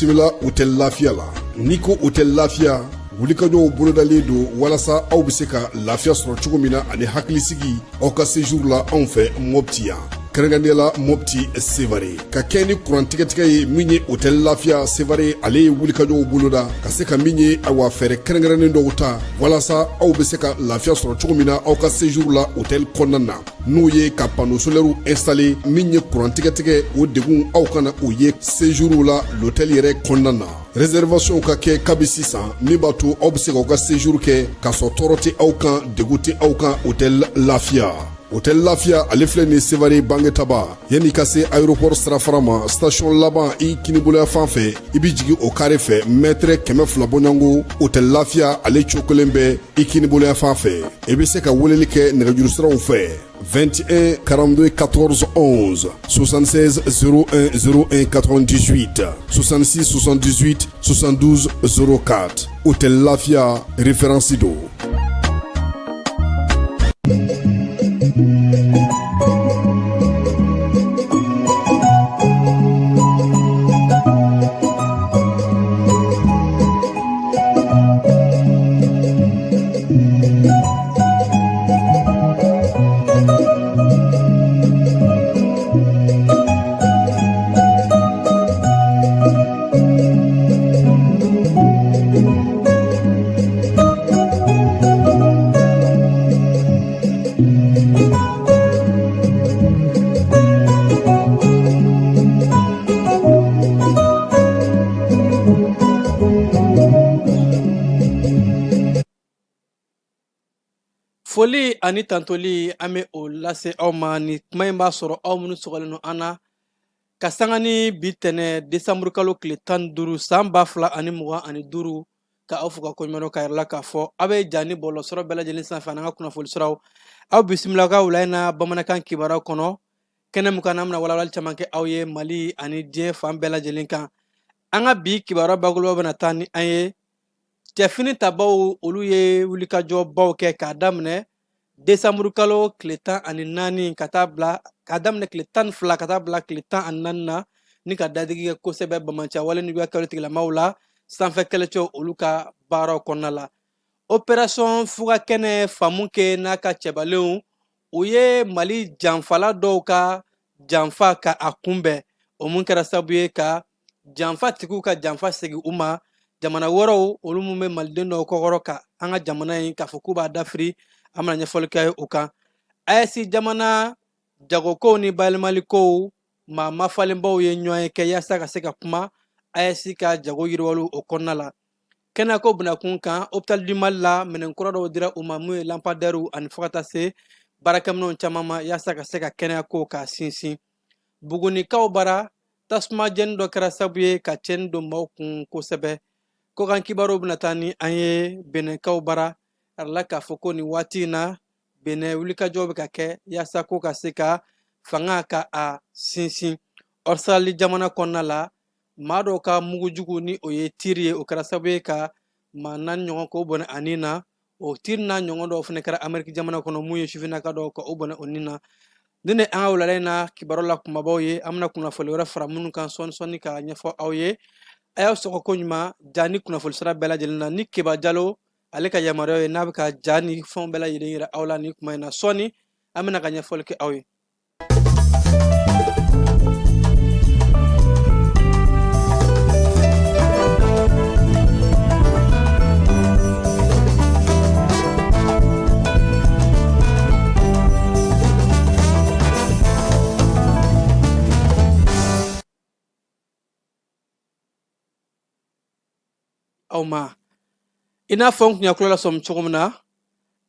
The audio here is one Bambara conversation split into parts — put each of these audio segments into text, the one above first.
bisimila hôtel Lafiya la n'i ko hôtel Lafiya wulikajɔw bolodalen don walasa aw bɛ se ka lafiya sɔrɔ cogo min na ani hakilisigi aw ka séjour la anw fɛ Mopti yan kɛrɛnkɛrɛnnenya Mopti Sevare ka kɛ ni kurantigɛtigɛ ye min ye hôtel Lafiya Sevare ale ye wulikajɔw boloda ka se ka min ye awa fɛɛrɛ kɛrɛnkɛrɛnnen dɔw ta walasa aw bɛ se ka lafiya sɔrɔ cogo min na aw ka séjour la hôtel kɔnɔna na n'o ye ka panneau solaire installer min ye kurantigɛtigɛ o degun aw kana o ye séjour la l'hôtel yɛrɛ kɔnɔna na réservation ka kɛ kabi sisan min b'a to aw bɛ se k'aw ka séjour kɛ k'a sɔrɔ tɔɔrɔ tɛ aw kan degun tɛ aw kan hôtel Lafiya. Hôtel Lafiya ale filɛ nin Sevare Bangetaba yanni ka se aéroport sirafara ma station laban i kiniboloya fan fɛ i bi jigin o carré fɛ mètre 200 bɔɲango hôtel Lafiya ale cokolen bɛ i kiniboloya fan fɛ i bɛ se ka weleli kɛ nɛgɛjuru siraw fɛ 21 42 14 11 76 01 01 98 66 78 72 04 hôtel Lafiya référence do. Foli ani tantoli an bɛ o lase aw ma ni kuma in b'a sɔrɔ aw minnu sɔgɔlen don an na ka sanga ni bi tɛnɛ desanburu kalo tile 15 san 2025 ka aw fo ka koɲuman ka yɛrɛ la k'a fɔ aw bɛ ja ni bɔlɔsɔrɔ bɛɛ lajɛlen sanfɛ an ka kunnafoni siraw aw bisimila ka wula in na bamanankan kibaruyaw kɔnɔ kɛnɛ mun kan an bɛna walawalali caman kɛ aw ye Mali ani diɲɛ fan bɛɛ lajɛlen kan an ka bi kibaruya bakuruba bɛna taa ni an ye cɛfini tabaw olu ye wulikajɔbaw kɛ k'a daminɛ desanburu kalo tile 14 ka daminɛ tile 12 ka taa bila tile 14 na ni ka dadigi kɛ kosɛbɛ Bamanciya wale ni kɛwale tigilamaw la sanfɛ kɛlɛcɛw olu ka baaraw kɔnɔna la opération fugakɛnɛ faamu kɛ n'a ka cɛbalenw u ye Mali janfala dɔw ka janfa ka a kunbɛn o mun kɛra sababu ye ka janfatigiw ka janfa segin u ma jamana wɛrɛw olu mun bɛ maliden dɔw kɔkɔrɔ ka an ka jamana in k'a fɔ k'u b'a dafiri an bɛna ɲɛfɔli kɛ u kan AES jamana jagokow ni bayɛlɛmalikow maa mafalenbaw ye ɲɔgɔn ye kɛ yaasa ka se ka kuma AES ka jago yiriwaliw o kɔnɔna la kɛnɛko binakun kan hôpital du Mali la minɛn kura dɔw dira u ma mun ye lampadaires ani fo ka taa se baarakɛminɛnw caman ma yaasa ka se ka kɛnɛyako k'a sinsin bugunikaw bara tasuma jeni dɔ kɛra sababu ye ka tiɲɛni don maaw kun kosɛbɛ ko kan kibaruw bɛna taa ni an ye Benɛkaw bara arala k'a fɔ ko nin waati in na Benɛ wulikajɔw bɛ ka kɛ yaasa ko ka se ka fanga ka a sinsin Australie jamana kɔnɔna la maa dɔw ka mugujugu ni o ye tiri ye o kɛra sababu ye ka maa 4 ɲɔgɔn k'o bɔnɛ a nin na o tiri n'a ɲɔgɔn dɔw fana kɛra Amérique jamana kɔnɔ mun ye sifinnaka dɔw ka o bɔnɛ o nin na ni ne an ka wulada in na kibaru la kumabaw ye an bɛna kunnafoni wɛrɛ fara minnu kan sɔɔni ka ɲɛfɔ aw ye a y'aw sɔgɔ ko ɲuman ja ni kunnafoni sira bɛɛ lajɛlen na ni Keba Jalo ale ka yamaruya ye n'a bɛ ka ja ni fɛnw bɛɛ lajɛlen yira aw la ni kuma in na sɔɔni an bɛna ka ɲɛfɔli kɛ aw ye. Aw ma i n'a fɔ n kun ya kulo la sɔmi cogo min na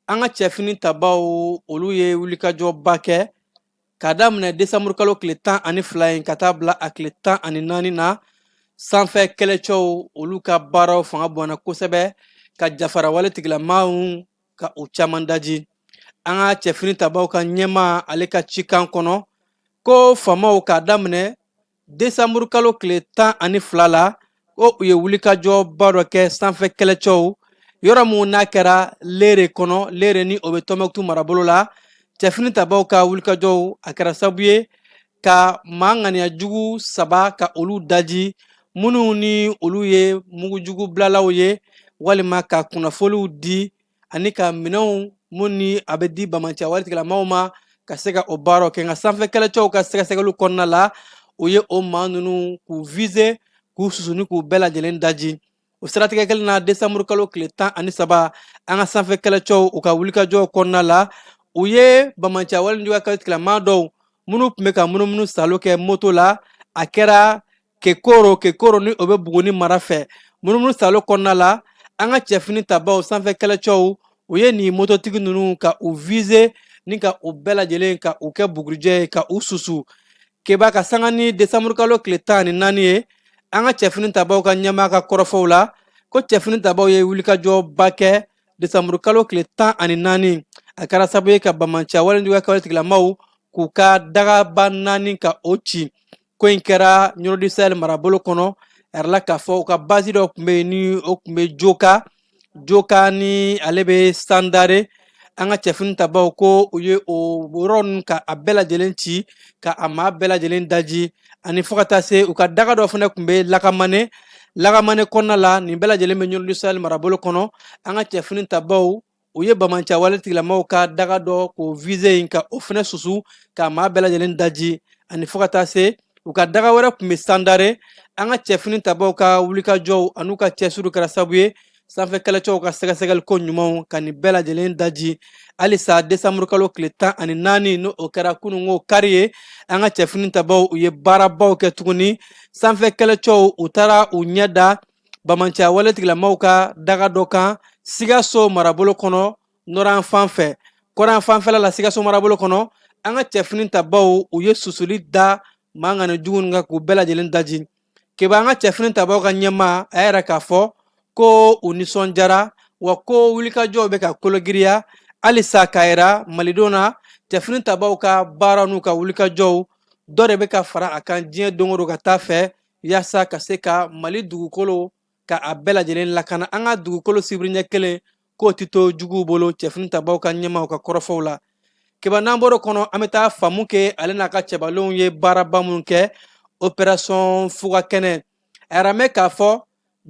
an ka cɛfini tabaw olu ye wulikajɔba kɛ k'a daminɛ desanburu kalo tile 12 in ka taa bila a tile 14 na sanfɛ kɛlɛcɛw olu ka baaraw fanga bonyana kosɛbɛ ka jafara wale tigilamaaw ka u caman daji an ka cɛfini tabaw ka ɲɛma ale ka cikan kɔnɔ ko famaw k'a daminɛ desanburu kalo tile 12 la ko u ye wulikajɔba dɔ kɛ sanfɛ kɛlɛcɛw yɔrɔ mun n'a kɛra Lere kɔnɔ Lere ni o bɛ Tɔnbukutu marabolo la cɛfini tabaw ka wulikajɔw a kɛra sababu ye ka maa ŋaniyajugu 3 ka olu daji minnu ni olu ye mugujugu bilalaw ye walima ka kunnafoliw di ani ka minɛnw mun ni a bɛ di bamanciya waletigilamaw ma ka se ka o baaraw kɛ nka sanfɛ kɛlɛcɛw ka sɛgɛsɛgɛliw kɔnɔna la u ye o maa ninnu k'u vize k'u susu ni k'u bɛɛ lajɛlen daji o siratigɛ kelen na desanburu kalo tile 13 an ka sanfɛ kɛlɛcɛw u ka wulikajɔw kɔnɔna la u ye bamanciya walejuguya kɛlɛtigilama dɔw minnu tun bɛ ka munumunu salo kɛ moto la a kɛra kekoro ni o bɛ buguni mara fɛ munumunu salo kɔnɔna la an ka cɛfini tabaw sanfɛ kɛlɛcɛw u ye nin mototigi ninnu ka u vize ni ka u bɛɛ lajɛlen ka u kɛ bugurijɛ ye ka u susu keba ka sanga ni desanburu kalo tile 14 ye an ka cɛfini tabaw ka ɲɛmaa ka kɔrɔfɔw la ko cɛfini tabaw ye wulikajɔba kɛ desanburu kalo tile 14 a kɛra sababu ye ka bamanciya walejuguya kɛlɛtigilamaw k'u ka dagaba 4 ka o ci ko in kɛra ɲɔrɔ du sahel marabolo kɔnɔ a yɛrɛ la k'a fɔ u ka basi dɔ tun bɛ yen ni o tun bɛ joka ni ale bɛ sandare an ka cɛfini tabaw ko u ye o yɔrɔ ninnu ka a bɛɛ lajɛlen ci ka a maa bɛɛ lajɛlen daji ani fo ka taa se u ka daga dɔ fana tun bɛ lakamane kɔnɔna la nin bɛɛ lajɛlen bɛ ɲɔrɔ du sahel marabolo kɔnɔ an ka cɛfini tabaw u ye bamanciya waletigilamaw ka daga dɔ k'o vize yen ka o fana susu ka maa bɛɛ lajɛlen daji ani fo ka taa se u ka daga wɛrɛ tun bɛ sandare an ka cɛfini tabaw ka wulikajɔw an'u ka cɛsiriw kɛra sababu ye sanfɛ kɛlɛcɛw ka sɛgɛsɛgɛliko ɲumanw ka nin bɛɛ lajɛlen daji halisa desanburu kalo tile 14 n'o kɛra kununko kari ye an ka cɛfini tabaw u ye baarabaw kɛ tuguni sanfɛ kɛlɛcɛw u taara u ɲɛ da bamanciya waletigilamaw ka daga dɔ kan Sikaso marabolo kɔnɔ nɔrɔn fan fɛ kɔrɔn fanfɛla la Sikaso marabolo kɔnɔ an ka cɛfini tabaw u ye susuli da maa ŋanijugu ninnu kan k'u bɛɛ lajɛlen daji keba an ka cɛfini tabaw ka ɲɛmaa a yɛrɛ k'a fɔ ko u nisɔndiyara wa ko wulikajɔw bɛ ka kologiriya halisa k'a yira malidenw na cɛfini tabaw ka baara n'u ka wulikajɔw dɔ de bɛ ka fara a kan diɲɛ don o don ka taa fɛ yaasa ka se ka mali dugukolo ka a bɛɛ lajɛlen lakana an ka dugukolo sibiri ɲɛ kelen k'o tɛ to juguw bolo cɛfini tabaw ka ɲɛmaaw ka kɔrɔfɔw la keba n'an bɔr'o kɔnɔ an bɛ taa faamu kɛ ale n'a ka cɛbalenw ye baaraba minnu kɛ opération fugakɛnɛ a yɛrɛ mɛn k'a fɔ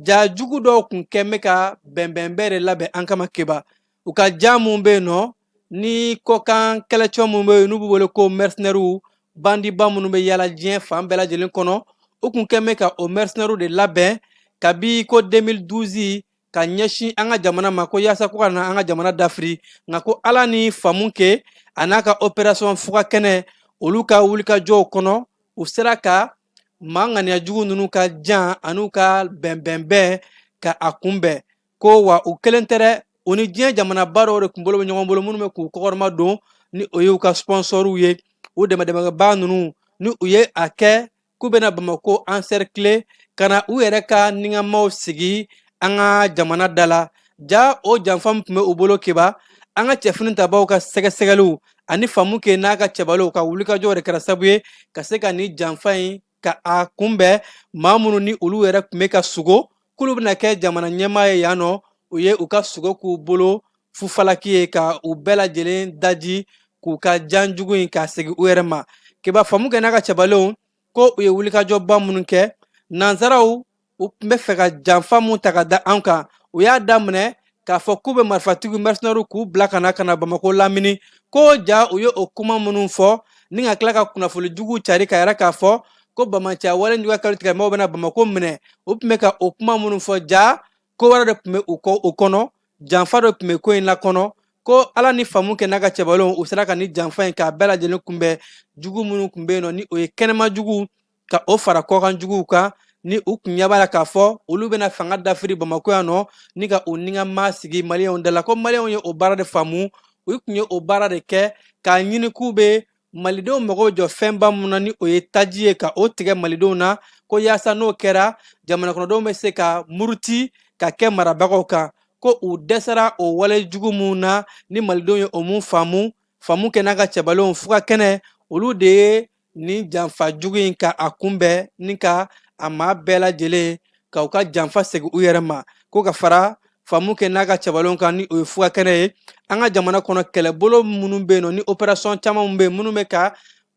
ja jugu dɔw tun kɛn bɛ ka bɛnbɛnbɛn de labɛn an kama keba u ka ja mun bɛ yen nɔ ni kɔkan kɛlɛcɛ minnu bɛ yen n'u b'u wele ko mercenaires bandiba minnu bɛ yaala diɲɛ fan bɛɛ lajɛlen kɔnɔ u tun kɛn bɛ ka o mercenaires de labɛn kabi ko 2012 ka ɲɛsin an ka jamana ma ko yaasa ko ka na an ka jamana dafiri nka ko ala ni faamu kɛ a n'a ka opération fugakɛnɛ olu ka wulikajɔw kɔnɔ u sera ka maa ŋaniyajugu ninnu ka jan an'u ka bɛnbɛnbɛn ka a kunbɛn ko wa u kelen tɛ dɛ u ni diɲɛ jamanaba dɔw de tun bolo bɛ ɲɔgɔn bolo minnu bɛ k'u kɔkɔrɔma don ni o ye u ka sponsɔriw ye u dɛmɛdɛmɛbaa ninnu ni u ye a kɛ k'u bɛna bamako encercler ka na u yɛrɛ ka niŋamaw sigi an ka jamana da la ja o janfa min tun bɛ u bolo keba an ka cɛfini tabaw ka sɛgɛsɛgɛliw ani faamu kɛ n'a ka cɛbaliw ka wulikajɔw de kɛra sababu ye ka se ka nin janfa in ka a kunbɛn maa minnu ni olu yɛrɛ tun bɛ ka sugo k'olu bɛna kɛ jamana ɲɛmaa ye yan nɔ u ye u ka sugo k'u bolo fufalaki ye ka u bɛɛ lajɛlen daji k'u ka jan jugu in k'a segin u yɛrɛ ma keba faamu kɛ n'a ka cɛbalenw ko u ye wulikajɔba minnu kɛ nanzaraw u tun bɛ fɛ ka janfa mun ta ka da an kan u y'a daminɛ k'a fɔ k'u bɛ marifatigiw mercenaires k'u bila ka na bamako lamini ko ja u ye o kuma minnu fɔ ni ka tila ka kunnafoni jugu cari ka yɛrɛ k'a fɔ ko bamanciya walejuguya kɛlɛtigilamaw bɛna bamako minɛ u tun bɛ ka o kuma minnu fɔ ja ko wɛrɛ de tun bɛ u kɔnɔ janfa dɔ tun bɛ ko in lakɔnɔ ko ala ni faamu kɛ n'a ka cɛbalenw u sera ka nin janfa in k'a bɛɛ lajɛlen kunbɛn jugu minnu tun bɛ yen nɔ ni o ye kɛnɛma jugu ka o fara kɔkan juguw kan ni u kun ɲɛ b'a la k'a fɔ olu bɛna fanga dafiri bamako yan nɔ ni ka u niŋama sigi maliyɛnw da la ko maliyɛnw ye o baara de faamu u tun ye o baara de kɛ k'a ɲini k'u bɛ malidenw mago jɔ fɛnba mun na ni o ye taji ye ka o tigɛ malidenw na ko yaasa n'o kɛra jamana kɔnɔdenw bɛ se ka muruti ka kɛ marabagaw kan ko u dɛsɛra o wale jugu mun na ni malidenw ye o mun faamu kɛ n'a ka cɛbalenw fugakɛnɛ olu de ye nin janfa jugu in ka a kunbɛn ni ka a maa bɛɛ lajɛlen ka u ka janfa segin u yɛrɛ ma ko ka fara faamu kɛ n'a ka cɛbalenw kan ni o ye fugakɛnɛ ye an ka jamana kɔnɔ kɛlɛbolo minnu bɛ yen nɔ ni opération caman bɛ yen minnu bɛ ka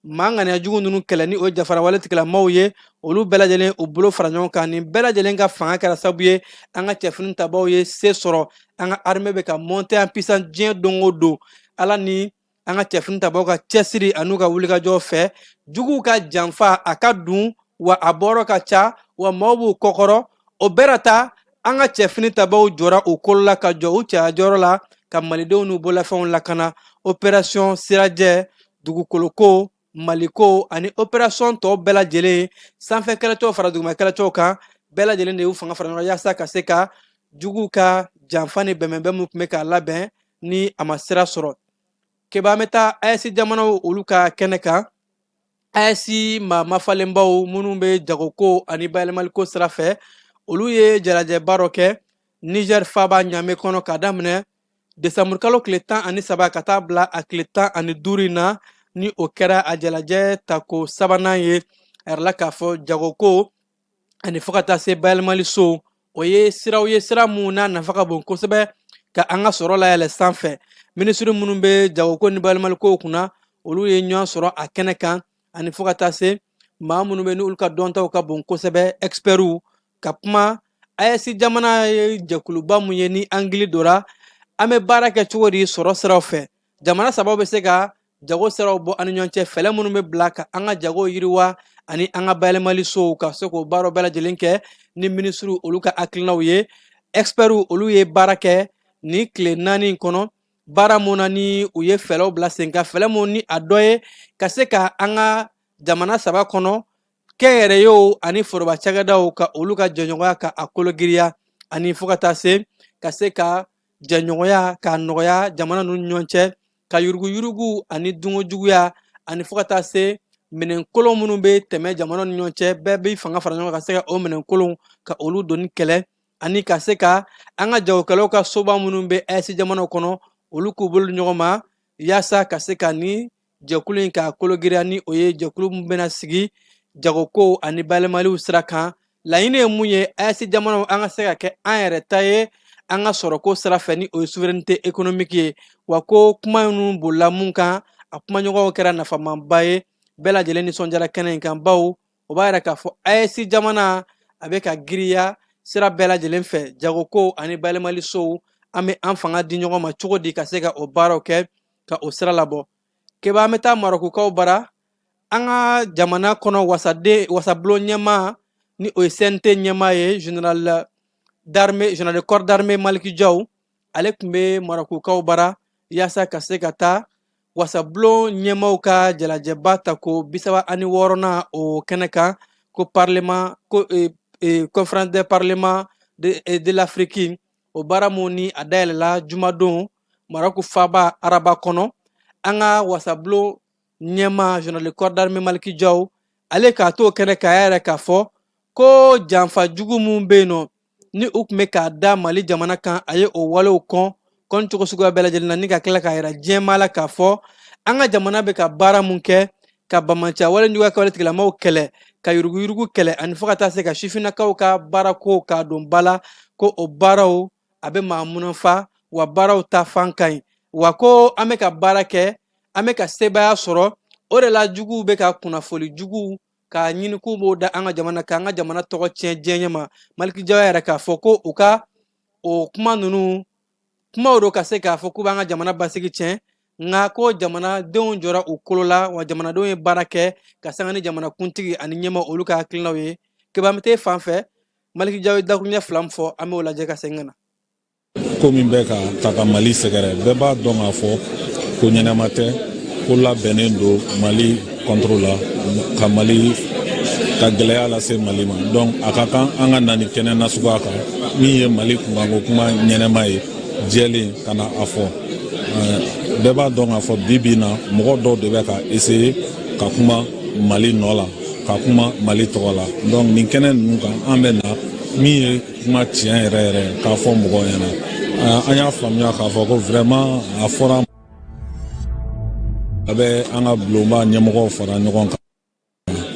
mangane jugu nunu kɛlɛ ni o jafara wale tigilamaaw ye olu bɛɛ lajɛlen u bolo fara ɲɔgɔn kan nin bɛɛ lajɛlen ka fanga kɛra sababu ye an ka cɛfini tabaw ye se sɔrɔ an ka armée bɛ ka monter en puissance diɲɛ don o don ala ni an ka cɛfini tabaw ka cɛsiri an'u ka wulikajɔw fɛ juguw ka janfa a ka dun wa a bɔrɔ ka ca wa maaw b'u kɔkɔrɔ o bɛɛ ta an ka cɛfini tabaw jɔra u kolo la ka jɔ u cɛya jɔyɔrɔ la ka malidenw n'u bolafɛnw lakana opération sirajɛ dugukoloko maliko ani opération tɔw bɛɛ lajɛlen sanfɛ kɛlɛcɛw fara duguma kɛlɛcɛw kan bɛɛ lajɛlen de y'u fanga fara ɲɔgɔn yaasa ka se ka juguw ka janfa ni bɛnbɛnbɛn mun tun bɛ k'a labɛn ni a ma sira sɔrɔ keba an bɛ taa AES jamanaw olu ka kɛnɛ kan AES mafalenbaw minnu bɛ jagoko ani bayɛlɛmaliko sira fɛ olu ye jalajɛba dɔ kɛ Niger faaba ɲame kɔnɔ k'a daminɛ desanburu kalo tile 13 ka taa bila a tile 15 in na ni o kɛra a jalajɛ tako sabanan ye a yɛrɛ la k'a fɔ jagoko ani fo ka taa se bayɛlɛmaliso o ye siraw ye sira mun n'a nafa ka bon kosɛbɛ ka an ka sɔrɔ layɛlɛ sanfɛ minisiri minnu bɛ jagoko ni bayɛlɛmalikow kunna olu ye ɲɔgɔn sɔrɔ a kɛnɛ kan ani fo ka taa se maa minnu bɛ n'olu ka dɔntaw ka bon kosɛbɛ expertw ka kuma AES jamana ye jɛkuluba mun ye ni angili dora an bɛ baara kɛ cogo di sɔrɔ siraw fɛ jamana sabaw bɛ se ka jago siraw bɔ ani ɲɔgɔn cɛ fɛlɛ minnu bɛ bila ka an ka jago yiriwa ani an ka bayɛlɛmalisow ka se k'o baaraw bɛɛ lajɛlen kɛ ni minisiriw olu ka hakilinaw ye expertw olu ye baara kɛ ni tile 4 in kɔnɔ baara mun na ni u ye fɛlɛw bila sen kan fɛlɛ mun ni a dɔ ye ka se ka an ka jamana saba kɔnɔ kɛnyɛrɛyew ani foroba cakɛdaw ka olu ka jɛɲɔgɔnya ka a kologiriya ani fo ka taa se ka jɛɲɔgɔnya k'a nɔgɔya jamana ninnu ɲɔgɔn cɛ ka yuruguyurugu ani dunkojuguya ani fo ka taa se minɛnkolon minnu bɛ tɛmɛ jamana ni ɲɔgɔn cɛ bɛɛ bɛ fanga fara ɲɔgɔn kan ka se ka o minɛnkolon ka olu doni kɛlɛ ani ka se ka an ka jagokɛlaw ka soba minnu bɛ AES jamanaw kɔnɔ olu k'u bolo ɲɔgɔn ma yaasa ka se ka ni jɛkulu in k'a kologiriya ni o ye jɛkulu min bɛna sigi jagoko ani bayɛlɛmaliw sira kan laɲini ye mun ye AES jamanaw an ka se ka kɛ an yɛrɛ ta ye an ka sɔrɔko sira fɛ ni o ye souveraineté économique ye wa ko kuma minnu bolila mun kan a kumaɲɔgɔnw kɛra nafamanba ye bɛɛ lajɛlen nisɔndiyara kɛnɛ in kan bawo o b'a yɛrɛ k'a fɔ AES jamana a bɛ ka giriya sira bɛɛ lajɛlen fɛ jagoko ani bayɛlɛmalisow an bɛ an fanga di ɲɔgɔn ma cogo di ka se ka o baaraw kɛ ka o sira labɔ keba an bɛ taa marokukaw bara an ka jamana kɔnɔ wasabulon ɲɛmaa ni o ye CNT ɲɛmaa ye général de corps d'armée Maliki Jaw ale tun bɛ marokukaw bara yaasa ka se ka taa wasabulon ɲɛmaaw ka jalajɛba tako 36nan o kɛnɛ kan ko parlement ko conférence des parlements de l'Afrique o baara mun ni a dayɛlɛla jumadon maroku faaba araba kɔnɔ an ka wasabulon ɲɛmaa général de corps d'armée Maliki Jaw ale k'a to kɛnɛ kan a yɛrɛ k'a fɔ ko janfa jugu mun bɛ yen nɔ ni u tun bɛ k'a da Mali jamana kan a ye o walew kɔn cogo suguya bɛɛ lajɛlen na ni ka tila k'a yira diɲɛmaa la k'a fɔ an ka jamana bɛ ka baara mun kɛ ka bamanciya waleɲuguya kɛ wale tigilamaaw kɛlɛ ka yuruguyurugu kɛlɛ ani fo ka taa se ka sifinnakaw ka baarako k'a don ba la ko o baaraw a bɛ maa munafa wa baaraw ta fan ka ɲi wa ko an bɛ ka baara kɛ an bɛ ka sebaya sɔrɔ o de la juguw bɛ ka kunnafoni juguw k'a ɲini k'u b'o da an ka jamana kan an ka jamana tɔgɔ tiɲɛ diɲɛ ma Maliki Jaw yɛrɛ k'a fɔ ko u ka o kuma ninnu kumaw do ka se k'a fɔ k'u b'an ka jamana basigi tiɲɛ nka ko jamanadenw jɔra u kolo la wa jamanadenw ye baara kɛ ka sanga ni jamanakuntigi ani ɲɛma olu ka hakilinaw ye keba an bɛ taa fan fɛ Maliki Jaw ye dakuruɲɛ 2 min fɔ an b'o lajɛ ka segin ka na. ko min bɛ ka ta ka Mali sɛgɛrɛ bɛɛ b'a dɔn k'a fɔ ko ɲɛnama tɛ ko labɛnnen don Mali contre la ka Mali ka gɛlɛya lase Mali ma donc a ka kan an ka na ni kɛnɛ nasuguya kan min ye Mali kunkanko kuma ɲɛnɛma ye jɛlen ka na a fɔ bɛɛ b'a dɔn k'a fɔ bi na mɔgɔ dɔw de bɛ ka essayer ka kuma Mali nɔ la ka kuma Mali tɔgɔ la donc nin kɛnɛ ninnu kan an bɛ na min ye kuma tiɲɛ yɛrɛ yɛrɛ k'a fɔ mɔgɔw ɲɛna an y'a faamuya k'a fɔ ko vraiment a fɔra a bɛ an ka bulonba ɲɛmɔgɔw fara ɲɔgɔn kan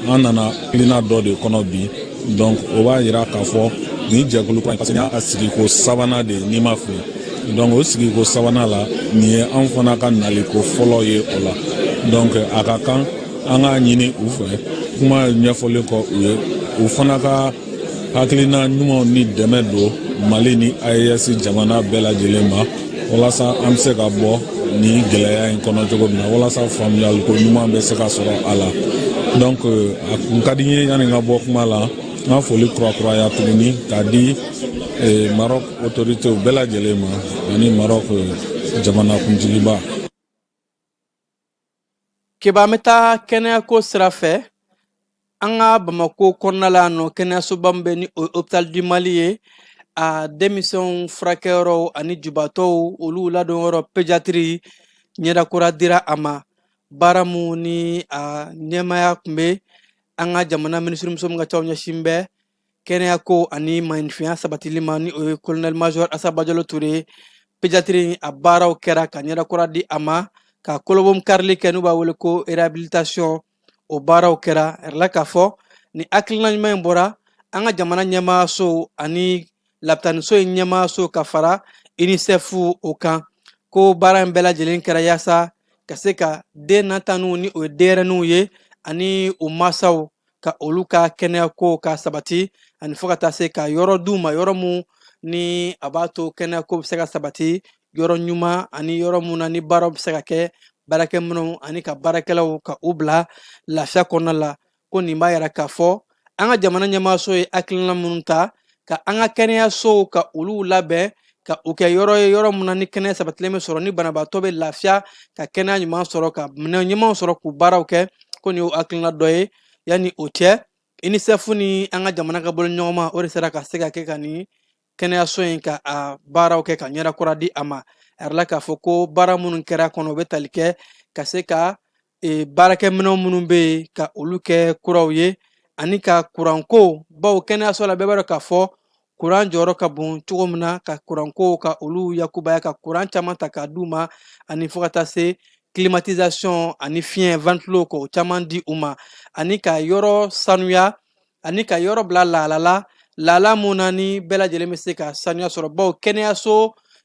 an nana kilina dɔ de kɔnɔ bi donc o b'a yira k'a fɔ nin jɛkulu kan parce que a sigiko sabanan de n'i ma fili donc o sigiko sabanan la nin ye an fana ka naliko fɔlɔ ye o la donc a ka kan an k'a ɲini u fɛ kuma ɲɛfɔlen kɔ u ye u fana ka hakilina ɲumanw ni dɛmɛ don Mali ni AES jamana bɛɛ lajɛlen ma walasa an bɛ se ka bɔ ni gɛlɛya in kɔnɔ cogo min na walasa faamuyali ko ɲuman bɛ se ka sɔrɔ a la donc a kun ka di n ye yanni n ka bɔ kuma la n ka foli kurakuraya tuguni k'a di Maroc autorités bɛɛ lajɛlen ma ani Maroc jamana kuntigiba. Kiba an bɛ taa kɛnɛyako sira fɛ an ka Bamako kɔnɔna la nɔ kɛnɛyasoba min bɛ ni o ye Hôpital du Mali ye a denmisɛnw furakɛyɔrɔ ani jubatɔw olu ladonyɔrɔ pédiatrie ɲɛdakura dira a ma baara mun ni a ɲɛmaya tun bɛ an ka jamana minisirimuso min ka ca ɲɛsin bɛ kɛnɛyako ani maɲifinya sabatili ma ni o ye colonel major Asaba Jalo Ture pédiatrie a baaraw kɛra ka ɲɛdakura di a ma ka kolobom karili kɛ n'u b'a wele ko réhabilitation o baaraw kɛra la k'a fɔ ni hakilina ɲuman in bɔra an ka jamana ɲɛmaayaso ani lapitaniso in ɲɛmaayaso ka fara UNICEF o kan ko baara in bɛɛ lajɛlen kɛra yaasa ka se ka den nataninw ni o ye denyɛrɛninw ye ani u masaw ka olu ka kɛnɛyako ka sabati ani fo ka taa se ka yɔrɔ d'u ma yɔrɔ mun ni a b'a to kɛnɛyako bɛ se ka sabati yɔrɔ ɲuman ani yɔrɔ mun na ni baaraw bɛ se ka kɛ baarakɛminɛnw ani ka baarakɛlaw ka u bila lafiya kɔnɔna la ko nin b'a yira k'a fɔ an ka jamana ɲɛmaayaso ye hakilina minnu ta ka an ka kɛnɛyasow ka olu labɛn ka u kɛ yɔrɔ ye yɔrɔ mun na ni kɛnɛya sabatilen bɛ sɔrɔ ni banabaatɔ bɛ lafiya ka kɛnɛya ɲuman sɔrɔ ka minɛn ɲumanw sɔrɔ k'u baaraw kɛ ko nin y'o hakilina dɔ ye yanni o cɛ UNICEF ni an ka jamana ka bolo ɲɔgɔn ma o de sera ka se ka kɛ ka nin kɛnɛyaso in ka a baaraw kɛ ka ɲɛdakura di a ma a yɛrɛ la k'a fɔ ko baara minnu kɛra kɔnɔ u bɛ tali kɛ ka se ka baarakɛminɛnw minnu bɛ yen ka olu kɛ kuraw ye ani ka kuranko bawo kɛnɛyaso la bɛɛ b'a dɔn k'a fɔ kuran jɔyɔrɔ ka bon cogo min na ka kuranko ka olu yakubaya ka kuran caman ta k'a d'u ma ani fo ka taa se climatisation ani fiɲɛ ventilo k'o caman di u ma ani ka yɔrɔ sanuya ani ka yɔrɔ bila lahala la mun na ni bɛɛ lajɛlen bɛ se ka sanuya sɔrɔ bawo kɛnɛya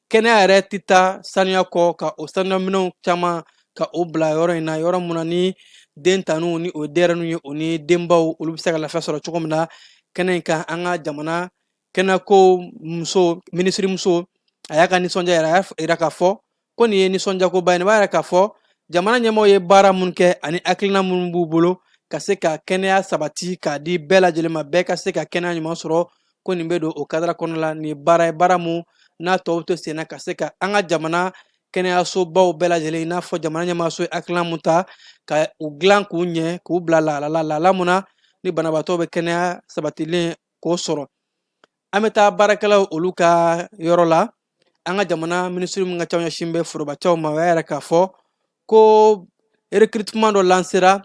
yɛrɛ tɛ taa sanuya kɔ ka o sanuyaminɛnw caman ka o bila yɔrɔ in na yɔrɔ mun na ni den taninw ni o ye denyɛrɛninw ye o ni denbaw olu bɛ se ka lafiya sɔrɔ cogo min na kɛnɛ in kan an ka jamana kɛnɛyako minisirimuso a y'a ka nisɔndiya yira k'a fɔ ko nin ye nisɔndiyakoba ye nin b'a yira k'a fɔ jamana ɲɛmaaw ye baara mun kɛ ani hakilina minnu b'u bolo ka se ka kɛnɛya sabati k'a di bɛɛ lajɛlen ma bɛɛ ka se ka kɛnɛya ɲuman sɔrɔ ko nin bɛ don o kadara kɔnɔna la nin ye baara ye baara mun n'a tɔw to sen na ka se ka an ka jamana kɛnɛyasobaw bɛɛ lajɛlen i n'a fɔ jamana ɲɛmaayaso ye hakilina mun ta ka u dilan k'u ɲɛ k'u bila lahala mun na ni banabaatɔw bɛ kɛnɛya sabatilen k'o sɔrɔ an bɛ taa baarakɛlaw olu ka yɔrɔ la an ka jamana minisiri min ka ca ɲɛsin bɛ forobacɛw ma o y'a yɛrɛ k'a fɔ ko recrutement dɔ lancera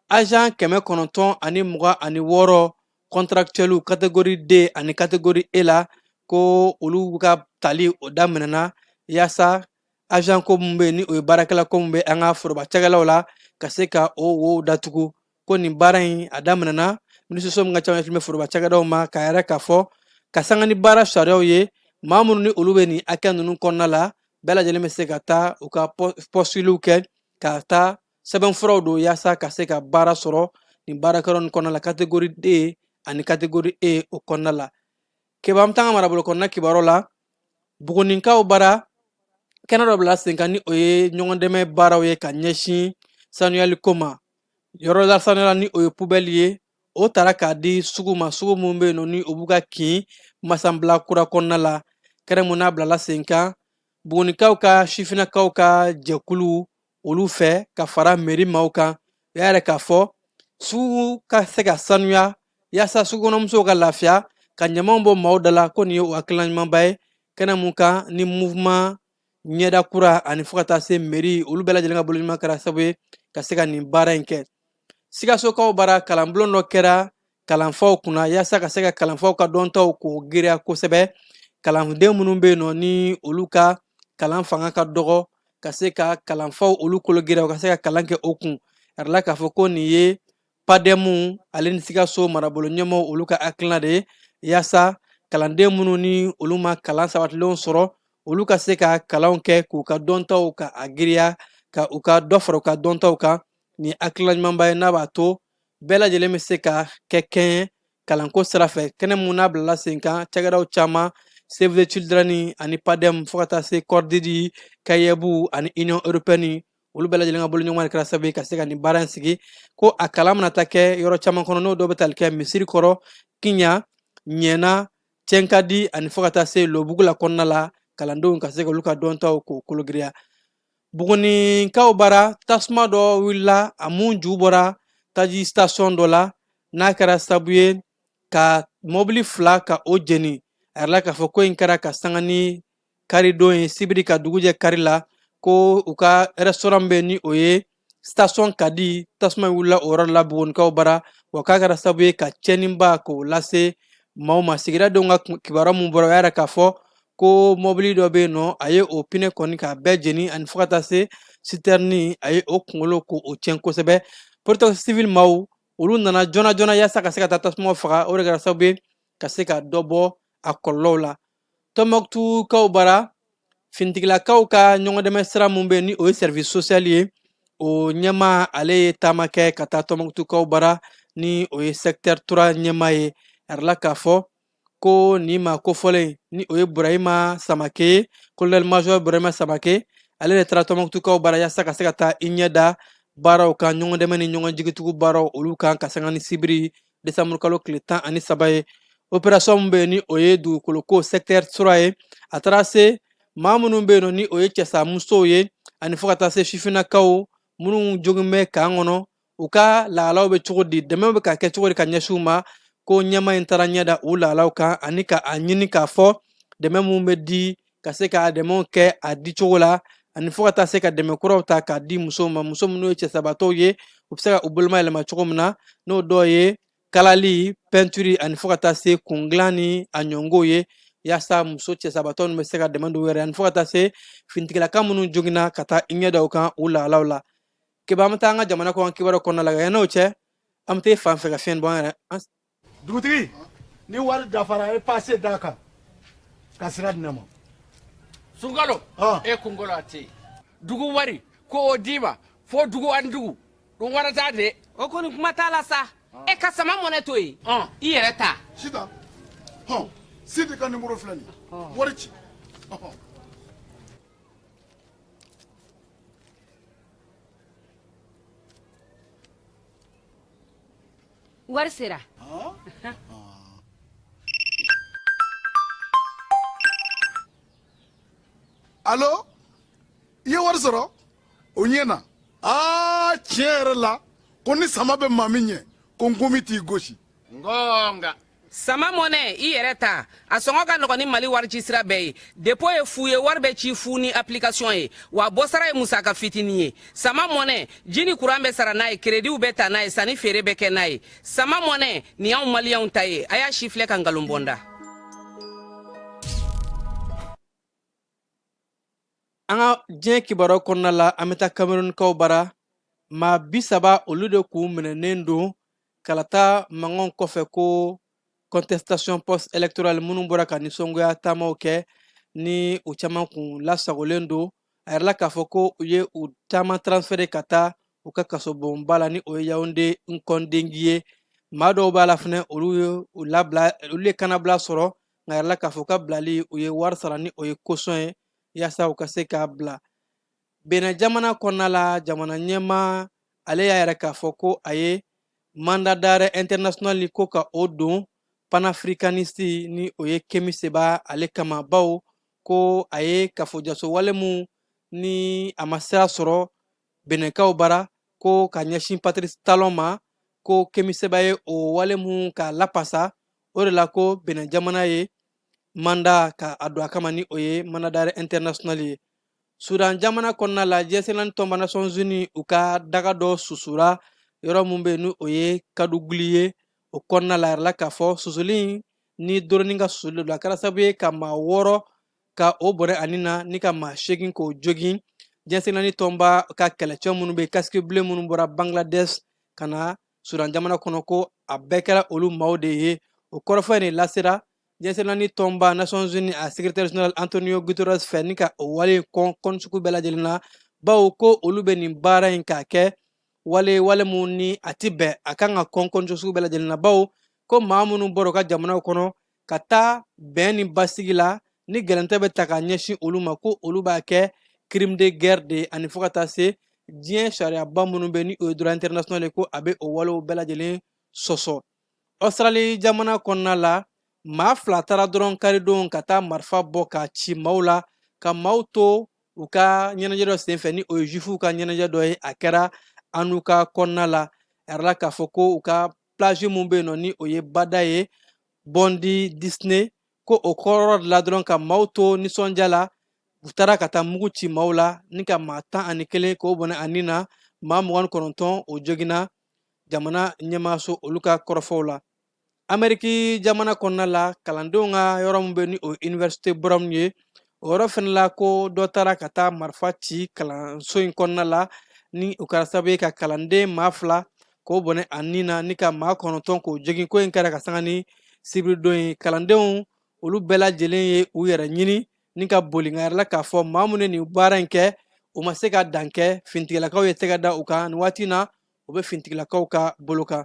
agent 926 contractuels catégorie D ani catégorie E la ko olu ka tali o daminɛna yaasa agent ko mun bɛ yen ni o ye baarakɛla ko mun bɛ an ka forobacakɛlaw la ka se ka o wo datugu ko nin baara in a daminɛna minisiriso min ka ca ɲɛsin bɛ forobacakɛlaw ma k'a yɛrɛ k'a fɔ ka sanga ni baara sariyaw ye maa minnu ni olu bɛ nin hakɛ ninnu kɔnɔna la bɛɛ lajɛlen bɛ se ka taa u ka postiliw kɛ ka taa sɛbɛnfuraw don yaasa ka se ka baara sɔrɔ nin baarakɛyɔrɔ ninnu kɔnɔna la catégorie D ani catégorie E o kɔnɔna la kiba an bɛ taa an ka marabolo kɔnɔna kibaruya la bugunikaw bara kɛnɛ dɔ bila sen kan ni o ye ɲɔgɔn dɛmɛ baaraw ye ka ɲɛsin sanuyaliko ma yɔrɔ la sanuya ni o ye poubelle ye o taara k'a di sugu ma sugu mun bɛ yen nɔ ni o b'u ka kin masanbila kura kɔnɔna la kɛnɛ mun n'a bilala sen kan bugunikaw ka sifinnakaw ka jɛkulu olu fɛ ka fara mairie maaw kan o y'a yɛrɛ k'a fɔ sugu ka se ka sanuya yaasa sugukɔnɔmusow ka lafiya ka ɲamanw bɔ maaw da la ko nin ye o hakilina ɲumanba ye kɛnɛ mun kan ni mouvement ɲɛdakura ani fo ka taa se mairie olu bɛɛ lajɛlen ka bolo ɲuman kɛra sababu ye ka se ka nin baara in kɛ sikasokaw bara kalanbulon dɔ kɛra kalanfaw kunna yaasa ka se ka kalanfaw ka dɔntaw k'o giriya kosɛbɛ kalanden minnu bɛ yen nɔ ni olu ka kalan fanga ka dɔgɔ ka se ka kalanfaw olu kolo giriya u ka se ka kalan kɛ o kun yɛrɛ la k'a fɔ ko nin ye padɛmu ale ni sikaso marabolo ɲɛmaaw olu ka hakilina de ye yaasa kalanden minnu ni olu ma kalan sabatilenw sɔrɔ olu ka se ka kalanw kɛ k'u ka dɔntaw ka a giriya ka u ka dɔ fara u ka dɔntaw kan ni hakilila ɲumanba ye n'a b'a to bɛɛ lajɛlen bɛ se ka kɛ kɛn ye kalanko sira fɛ kɛnɛ mun n'a bilala sen kan cakɛdaw caman Save the Children ani PADEM fo ka taa se CORDID Kayebu ani Union Européenne olu bɛɛ lajɛlen ka bolo ɲɔgɔn de kɛra sababu ye ka se ka nin baara in sigi ko a kalan mana taa kɛ yɔrɔ caman kɔnɔ n'o dɔw bɛ tali kɛ misiri kɔrɔ Kiɲa Ɲɛna Cɛnkadi ani fo ka taa se Lobugula kɔnɔna la kalandenw ka se k'olu ka dɔntaw k'o kologiriya Bugunikaw bara tasuma dɔ wulila a mun ju bɔra taji station dɔ la n'a kɛra sababu ye ka mobili 2 ka o jeni a yɛrɛ la k'a fɔ ko in kɛra ka sanga ni karidon ye sibiri ka dugujɛ kari la ko u ka restaurant bɛ ni o ye station Kadi tasuma wulila o yɔrɔ la Bugunikaw bara wa k'a kɛra sababu ye ka cɛnniba k'o lase maaw ma sigidadenw ka kibaruya mun bɔra o y'a yira k'a fɔ ko mobili dɔ bɛ yen nɔ a ye o pinɛ kɔni k'a bɛɛ jeni ani fo ka taa se citerne a ye o kunkolo k'o tiɲɛ kosɛbɛ protection civile maaw olu nana joona joona yaasa ka se ka taa tasuma faga o de kɛra sababu ye ka se ka dɔ bɔ a kɔlɔlɔw la Tɔnbukutukaw bara finitigilakaw ka ɲɔgɔndɛmɛ sira mun bɛ yen ni o ye service social ye o ɲɛmaa ale ye taama kɛ ka taa Tɔnbukutukaw bara ni o ye secteur 3 ɲɛmaa ye a yɛrɛ la k'a fɔ ko nin ma kofɔlen ni o ye Burahima Samake ye colonel major Burahima Samake ale de taara Tɔnbukutukaw bara yaasa ka se ka taa i ɲɛ da baaraw kan ɲɔgɔndɛmɛ ni ɲɔgɔn jigitigiw baaraw olu kan ka sanga ni sibiri desanburu kalo tile 13 ye opération min bɛ yen ni o ye dugukoloko secteur 3 ye a taara se maa minnu bɛ yen nɔ ni o ye cɛsamusow ye ani fo ka taa se sifinnakaw minnu joginnen bɛ kan kɔnɔ u ka lahalaw bɛ cogo di dɛmɛ bɛ ka kɛ cogo di ka ɲɛsin u ma ko ɲɛmaa in taara ɲɛ da u lahalaw kan ani ka a ɲini k'a fɔ dɛmɛ mun bɛ di ka se ka dɛmɛw kɛ a di cogo la ani fo ka taa se ka dɛmɛ kuraw ta k'a di musow ma muso minnu ye cɛsabatɔw ye u bɛ se ka u boloma yɛlɛma cogo min na n'o dɔw ye kalali peinture ani fo ka taa se kundilan ni a ɲɔngow ye yaasa muso cɛsabatɔ ninnu bɛ se ka dɛmɛ don u yɛrɛ ani fo ka taa se finitigilaka minnu joginna ka taa i ɲɛ da u kan u lahalaw la keba an bɛ taa an ka jamana kɔnɔ kibaruyaw kɔnɔna la yan'o cɛ an bɛ taa fan fɛ ka fiɲɛ bɔ an yɛrɛ dugutigi ni wari dafara e passe d'a kan ka sira di ne ma Sunkalo e kunkolo a tɛ yen dugu wari ko o d'i ma fo dugu ani dugu dun wari t'a de o kɔni kuma t'a la sa e ka sama mɔnɛ to yen i yɛrɛ ta Sita Sidi ka numéro filɛ nin wari ci wari sera Allo i ye wari sɔrɔ o ɲɛna tiɲɛ yɛrɛ la ko ni sama bɛ maa min ɲɛ ko nkomi t'i gosi ngonga sama mɔnɛ i yɛrɛ ta a sɔngɔ ka nɔgɔn ni mali wari ci sira bɛɛ ye depo ye fu ye wari bɛ ci fu ni application ye wa bɔsara ye musaka fitinin ye sama mɔnɛ ji ni kuran bɛ sara n'a ye krediw bɛ ta n'a ye sanni feere bɛ kɛ n'a ye sama mɔnɛ nin y'anw maliyɛnw ta ye a y'a si filɛ ka nkalon bɔnda an ka diɲɛ kibaruyaw kɔnɔna la an bɛ taa Kamerunikaw bara maa 30 olu de k'u minɛnen don kala taa mankanw kɔfɛ ko contestation post électorale minnu bɔra ka nisɔngoya taamaw kɛ ni u caman kun lasagolen don a yɛrɛ la k'a fɔ ko u ye u caman transféré ka taa u ka kasobonba la ni o ye Yaoundé Nkondengi ye maa dɔw b'a la fɛnɛ olu ye kanabila sɔrɔ nka a yɛrɛ la k'a fɔ ka bilali u ye wari sara ni o ye caution ye yaasa u ka se k'a bila Benin jamana kɔnɔna la jamana ɲɛmaa ale y'a yɛrɛ k'a fɔ ko a ye mandat d'arrêt international ko ka o don panafricaniste ni o ye Kemi Seba ale kama baw ko a ye kafojaso wale mun ni a ma sira sɔrɔ Beninkaw bara ko ka ɲɛsin Patrice Talon ma ko Kemi Seba ye o wale mun ka lapasa o de la ko Benin jamana ye mandat ka a don a kama ni o ye mandat d'arrêt international ye Sudan jamana kɔnɔna la G7 tɔnba Nations Unies u ka daga dɔ susura yɔrɔ mun bɛ yen ni o ye Kaduguli ye o kɔnɔna la a yɛrɛ la k'a fɔ susuli ni dɔrɔnin ka susuli don a kɛra sababu ye ka maa 6 ka o bɔrɛ ani na ni ka maa 8 k'o jogin G7 tɔnba ka kɛlɛcɛ minnu bɛ casque bleu minnu bɔra Bangladesh ka na Sudan jamana kɔnɔ ko a bɛɛ kɛra olu maaw de ye o kɔrɔfɔ in de lasera G7 tɔnba Nations Unies a secrétaire général Antonio Guterres fɛ ni ka o wale kɔn sugu bɛɛ lajɛlen na bawo ko olu bɛ nin baara in k'a kɛ wale mun ni a ti bɛn a kan ka kɔnkɔnjo sugu bɛɛ lajɛlen na bawo ko maa minnu bɔra u ka jamanaw kɔnɔ ka taa bɛn ni basigi la ni gɛlɛntɛ bɛ ta ka ɲɛsin olu ma ko olu b'a kɛ crime de guerre de ani fo ka taa se diɲɛ sariyaba minnu bɛ ni o ye droit international ye ko a bɛ o walew bɛɛ lajɛlen sɔsɔ. Australie jamana kɔnɔna la maa 2 taara dɔrɔn karidon ka taa marifa bɔ ka ci maaw la ka maaw to u ka ɲɛnajɛ dɔ senfɛ ni o ye juifuw ka ɲɛnajɛ dɔ ye a kɛra anu ka kɔnɔna la yɛrɛla k'a fɔ ko u ka plage mun bɛ yen nɔ ni o ye bada ye Bondi Disney ko o kɔrɔ de la dɔrɔn ka maaw to nisɔndiya la u taara ka taa mugu ci maaw la ni ka maa 11 k'o bɔnɛ a nin na maa 29 o joginna jamana ɲɛmaaso olu ka kɔrɔfɔw la. Amɛriki jamana kɔnɔna la kalandenw ka yɔrɔ min bɛ ni o ye Université Brown ye o yɔrɔ fɛnɛ la ko dɔ taara ka taa marifa ci kalanso in kɔnɔna la ni o kɛra sababu ye ka kalanden maa 2 k'o bɔnɛ a nin na ni ka maa 9 k'o jogin ko in kɛra ka sanga ni sibiridon ye. Kalandenw olu bɛɛ lajɛlen ye u yɛrɛ ɲini ni ka boli nka yɛrɛla k'a fɔ maa minnu ye nin baara in kɛ u ma se ka dan kɛ finitigilakaw ye tɛgɛ da u kan nin waati na o bɛ finitigilakaw ka bolo kan.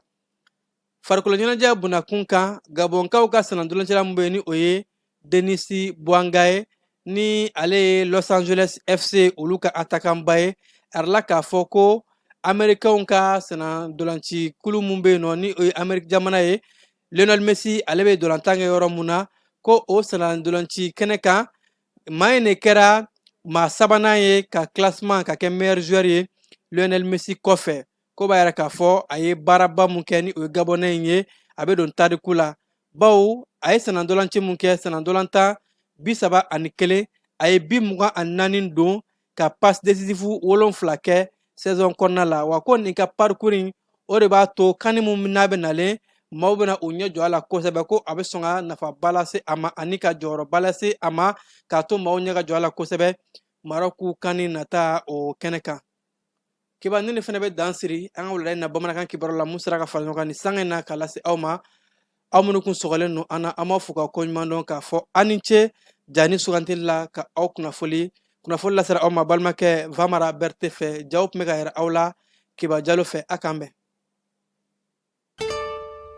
Farikolo ɲɛnajɛ bunakun kan Gabonkaw ka sanadolancɛla min bɛ yen ni o ye Denisi Bwanga ye ni ale ye Los Angeles FC olu ka attaquant ba ye yɛrɛla k'a fɔ ko Amɛrikɛnw ka sanadolanci kulu min bɛ yen nɔ ni o ye Amɛriki jamana ye Lionel Messi ale bɛ dolantan kɛ yɔrɔ mun na ko o sanadolanci kɛnɛ kan maa in de kɛra maa 3nan ye ka classement ka kɛ meilleur joueur ye Lionel Messi kɔfɛ ko b'a yɛrɛ k'a fɔ a ye baaraba mun kɛ ni o ye Gabonais in ye a bɛ don tariku la bawo a ye sanadolanci mun kɛ sanadolantan 31 a ye 24 don ka passe décisif 7 kɛ saison kɔnɔna la wa ko nin ka parcours in o de b'a to kani mun n'a bɛ nalen maaw bɛna u ɲɛ jɔ a la kosɛbɛ ko a bɛ sɔn ka nafaba lase a ma ani ka jɔyɔrɔba lase a ma k'a to maaw ɲɛ ka jɔ a la kosɛbɛ Marɔku kani nata o kɛnɛ kan. Kibaru ni fɛnɛ bɛ dan siri an ka wulada in na bamanankan kibaru la mun sera ka fara ɲɔgɔn kan ni sanga in na k'a lase aw ma aw minnu kun sɔgɔlen don an na an b'aw fo ka koɲuman dɔn k'a fɔ an ni ce jani sugantili la ka aw kunnafoli lasera aw ma balimakɛ Vamara Berete fɛ jaw tun bɛ ka yɛrɛ aw la Kiba Jalo fɛ a k'an bɛn.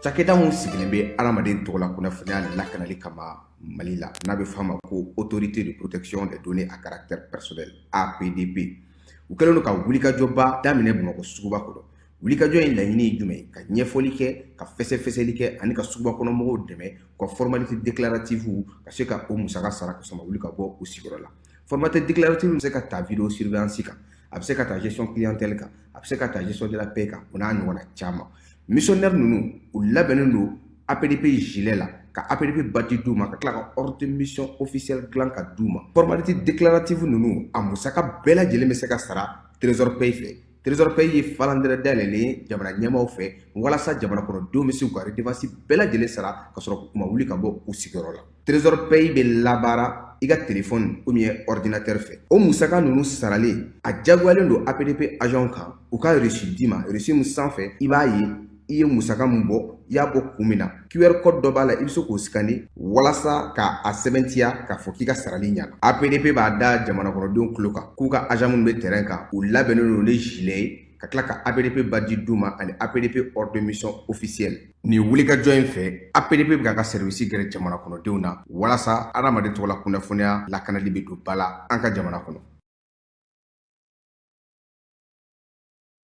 Cakɛda mun sigilen bɛ adamaden tɔgɔ la kunnafoniya lakanali kama Mali la n'a bɛ f'a ma ko Autorité de protection des données à caractère personnel APDP u kɛlen don ka wulikajɔba daminɛ Bamakɔ suguba kɔnɔ. Wulikajɔ in laɲini ye jumɛn ye? Ka ɲɛfɔli kɛ ka fɛsɛfɛsɛli kɛ ani ka suguba kɔnɔ mɔgɔw dɛmɛ ka formalité déclarative ka se ka o musaka sara ka sɔn ka wuli ka bɔ u sigiyɔrɔ la. Formalité déclarative bɛ se ka ta vidéo surveillance kan, a bɛ se ka ta gestion clientèle kan, a bɛ se ka ta gestion de la paix kan, o n'a ɲɔgɔnna caman. Missionnaire ninnu u labɛnnen don APDP gilet la ka APDP badge d'u ma ka tila ka ordre de mission officielle dilan ka d'u ma. Formalité déclarative ninnu a musaka bɛɛ lajɛlen bɛ se ka sara Trésor Pays fɛ. Trésor Pays ye falandɛrɛ dayɛlɛlen ye jamana ɲɛmaaw fɛ walasa jamana kɔnɔdenw bɛ se k'u ka redevance bɛɛ lajɛlen sara ka sɔrɔ k'u ma wuli ka bɔ u sigiyɔrɔ la. Trésor Pays bɛ labaara i ka téléphone ou bien ordinateur fɛ. O musaka ninnu saralen a jagoyalen don APDP agent kan u ka reçu d'i ma reçu min sanfɛ i b'a ye i ye musaka mun bɔ i y'a bɔ kun min na QR code dɔ b'a la i bɛ se k'o scanner walasa ka a sɛbɛntiya k'a fɔ k'i ka sarali ɲɛna. APDP b'a da jamana kɔnɔdenw tulo kan k'u ka agent minnu bɛ terrain kan u labɛnnen don ni gilet ye ka tila ka APDP badge d'u ma ani APDP ordre de mission officielle. Nin wulikajɔ in fɛ APDP bɛ k'a ka service gɛrɛ jamana kɔnɔdenw na walasa adamaden tɔgɔ la kunnafoniya lakanali bɛ don ba la an ka jamana kɔnɔ.